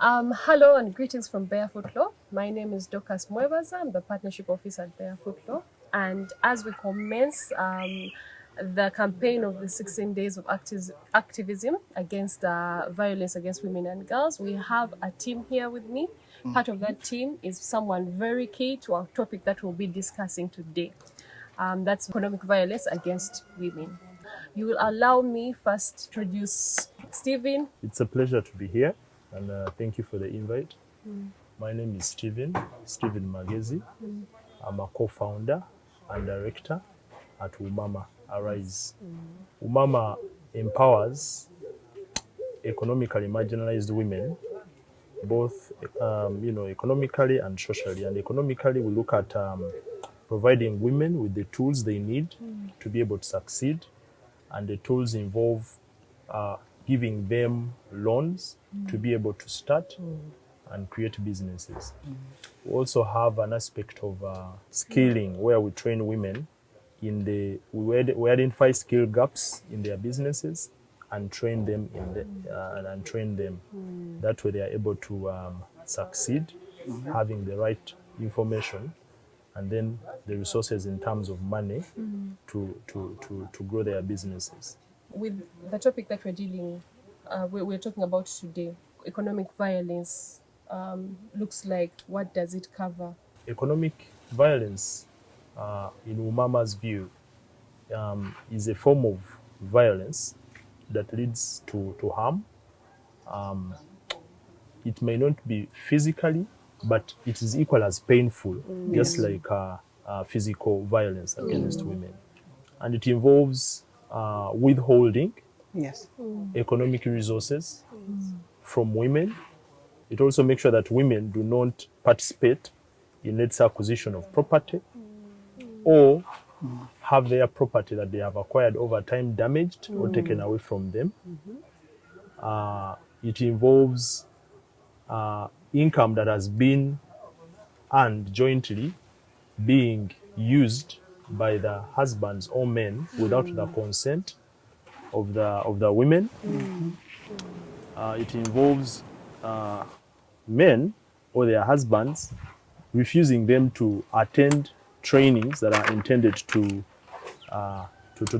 Hello and greetings from Barefoot Law. My name is Dorcas Mwebaza. I'm the Partnership Officer at Barefoot Law. And as we commence the campaign of the 16 Days of Activism against violence against women and girls, we have a team here with me. Part of that team is someone very key to our topic that we'll be discussing today. That's economic violence against women. You will allow me first to introduce Stephen. It's a pleasure to be here, and thank you for the invite. My name is Stephen Magezi. I'm a co-founder and director at UMAMA Arise. UMAMA empowers economically marginalized women, both economically and socially. And economically, we look at providing women with the tools they need to be able to succeed, and the tools involve giving them loans to be able to start and create businesses. We also have an aspect of skilling, where we train women we identify skill gaps in their businesses and train them That way they are able to succeed, having the right information and then the resources in terms of money to grow their businesses. With the topic that we're talking about today, economic violence, looks like, what does it cover? Economic violence, in UMAMA's view, is a form of violence that leads to harm. It may not be physically, but it is equal as painful, just like physical violence against women. And it involves withholding economic resources from women. It also makes sure that women do not participate in its acquisition of property or have their property that they have acquired over time damaged or taken away from them. It involves income that has been earned jointly being used by the husbands or men without the consent of the women. It involves men or their husbands refusing them to attend trainings that are intended to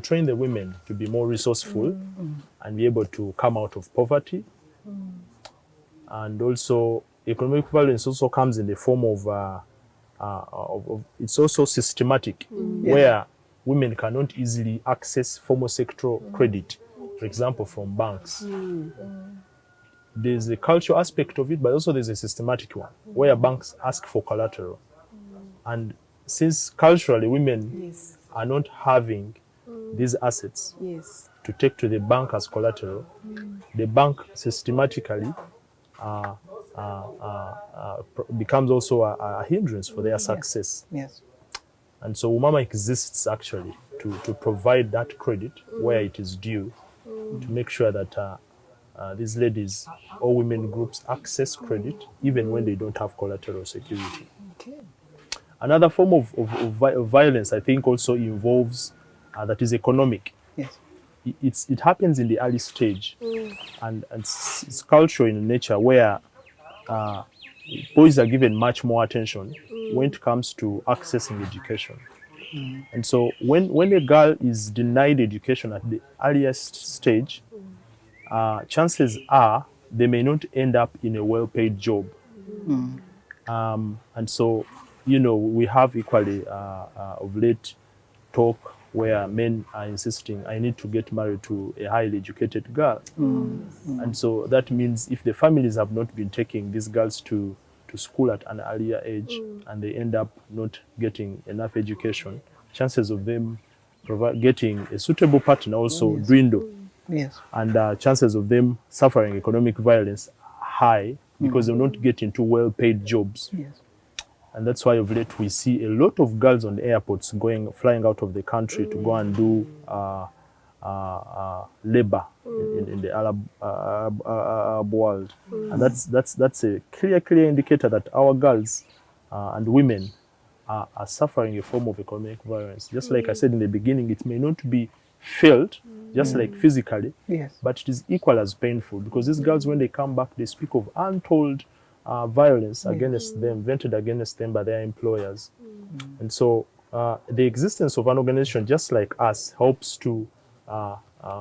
train the women to be more resourceful and be able to come out of poverty. And also, economic violence also comes in the form of it's also systematic, where women cannot easily access formal sectoral credit, for example, from banks. There's a cultural aspect of it, but also there's a systematic one, where banks ask for collateral. And since culturally women are not having these assets to take to the bank as collateral, the bank systematically becomes also a hindrance for their success. And so UMAMA exists actually to provide that credit where it is due, to make sure that these ladies or women groups access credit even when they don't have collateral security. Another form of violence, I think, also involves that is economic. It happens in the early stage, and it's cultural in nature, where boys are given much more attention when it comes to accessing education. And so when a girl is denied education at the earliest stage, chances are they may not end up in a well-paid job. And so, we have equally of late talk where men are insisting, I need to get married to a highly educated girl. And so that means if the families have not been taking these girls to school at an earlier age, and they end up not getting enough education, chances of them getting a suitable partner also dwindle. And chances of them suffering economic violence high, because they're not getting to well-paid jobs. And that's why of late we see a lot of girls on the airports flying out of the country to go and do labor in the Arab world. And that's a clear indicator that our girls and women are suffering a form of economic violence. Just like I said in the beginning, it may not be felt, just like physically, Yes. but it is equal as painful, because these girls, when they come back, they speak of untold violence against them, vented against them by their employers. And so the existence of an organization just like us helps to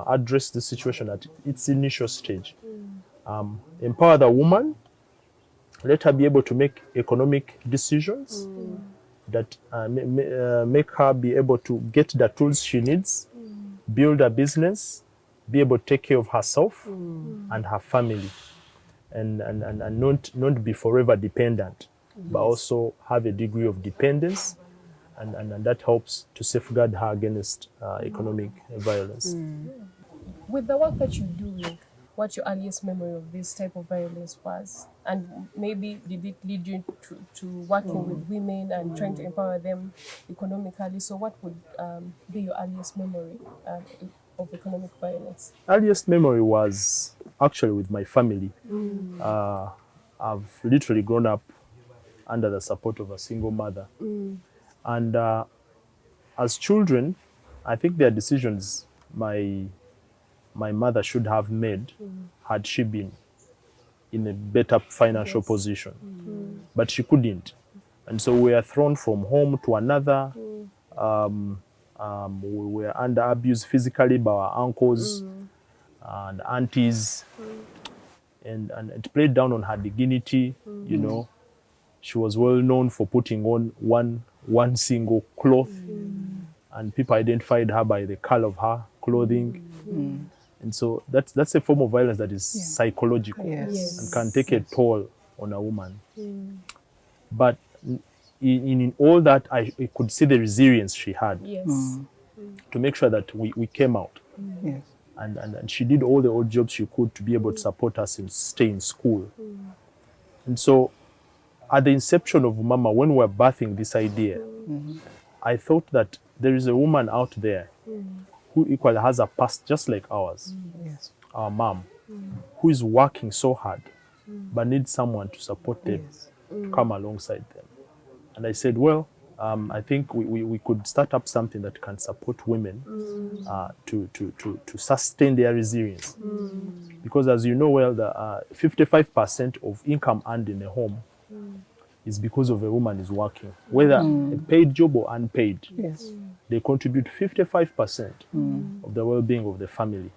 address the situation at its initial stage. Empower the woman, let her be able to make economic decisions that make her be able to get the tools she needs, build a business, be able to take care of herself and her family, and not be forever dependent, but also have a degree of dependence, and that helps to safeguard her against economic violence. With the work that you're doing, what your earliest memory of this type of violence was? And maybe did it lead you to working with women and trying to empower them economically? So what would be your earliest memory of economic violence? Earliest memory was actually with my family. I've literally grown up under the support of a single mother. And as children, I think there are decisions my mother should have made had she been in a better financial position. But she couldn't. And so we were thrown from home to another. We were under abuse physically by our uncles and aunties. And it played down on her dignity, you know. She was well known for putting on one single cloth, and people identified her by the color of her clothing. And so that's a form of violence that is psychological and can take a toll on a woman. But in all that, I could see the resilience she had to make sure that we came out. Yes. And she did all the odd jobs she could to be able to support us and stay in school. And so at the inception of UMAMA, when we were birthing this idea, I thought that there is a woman out there who equally has a past just like ours, Yes. our mom, who is working so hard, but needs someone to support them, to come alongside them. And I said, well, I think we could start up something that can support women to sustain their resilience. Because as you know well, the 55% of income earned in a home is because of a woman is working, whether a paid job or unpaid. Yes. They contribute 55% of the well-being of the family.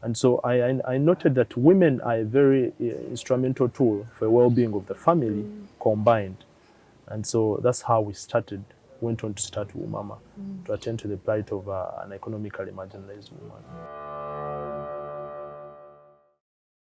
And so I noted that women are a very instrumental tool for the well-being of the family combined. And so that's how we went on to start UMAMA, to attend to the plight of an economically marginalized woman.